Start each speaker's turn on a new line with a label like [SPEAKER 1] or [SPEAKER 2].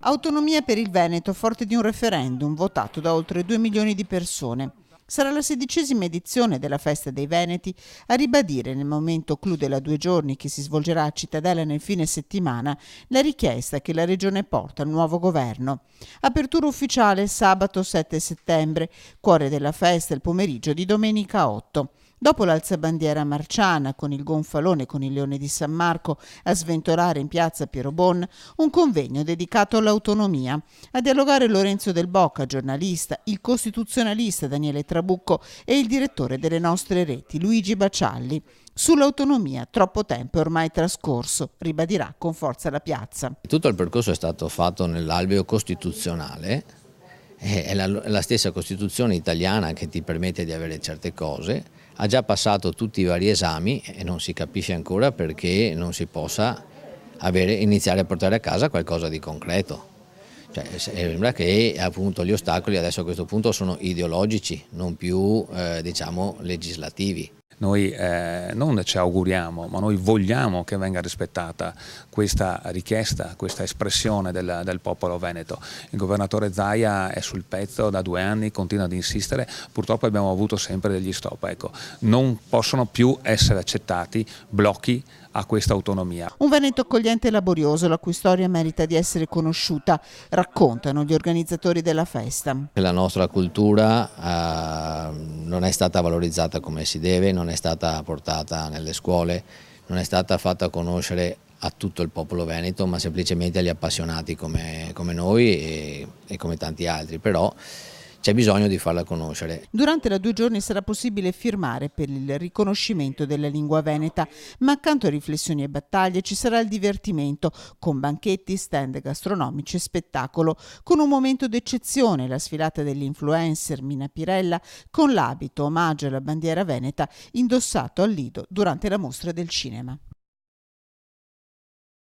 [SPEAKER 1] Autonomia per il Veneto, forte di un referendum votato da oltre 2 milioni di persone. Sarà la 16ª edizione della Festa dei Veneti a ribadire nel momento clou della 2 giorni che si svolgerà a Cittadella nel fine settimana la richiesta che la Regione porta al nuovo governo. Apertura ufficiale sabato 7 settembre, cuore della festa il pomeriggio di domenica 8. Dopo l'alzabandiera marciana con il gonfalone con il Leone di San Marco a sventolare in piazza Piero Bon, un convegno dedicato all'autonomia. A dialogare Lorenzo Del Bocca, giornalista, il costituzionalista Daniele Trabucco e il direttore delle nostre reti Luigi Bacialli. Sull'autonomia troppo tempo è ormai trascorso, ribadirà con forza la piazza.
[SPEAKER 2] Tutto il percorso è stato fatto nell'alveo costituzionale, è la stessa Costituzione italiana che ti permette di avere certe cose. Ha già passato tutti i vari esami e non si capisce ancora perché non si possa iniziare a portare a casa qualcosa di concreto. Cioè, sembra che appunto gli ostacoli adesso a questo punto sono ideologici, non più legislativi.
[SPEAKER 3] Noi non ci auguriamo, ma noi vogliamo che venga rispettata questa richiesta, questa espressione del popolo veneto. Il governatore Zaia è sul pezzo da 2 anni, continua ad insistere, purtroppo abbiamo avuto sempre degli stop. Ecco. Non possono più essere accettati blocchi a questa autonomia.
[SPEAKER 1] Un Veneto accogliente e laborioso, la cui storia merita di essere conosciuta, raccontano gli organizzatori della festa.
[SPEAKER 2] La nostra cultura non è stata valorizzata come si deve, non è stata portata nelle scuole, non è stata fatta conoscere a tutto il popolo veneto, ma semplicemente agli appassionati come noi e come tanti altri. Però c'è bisogno di farla conoscere.
[SPEAKER 1] Durante la 2 giorni sarà possibile firmare per il riconoscimento della lingua veneta, ma accanto a riflessioni e battaglie ci sarà il divertimento, con banchetti, stand gastronomici e spettacolo, con un momento d'eccezione, la sfilata dell'influencer Mina Pirella, con l'abito omaggio alla bandiera veneta indossato al Lido durante la mostra del cinema.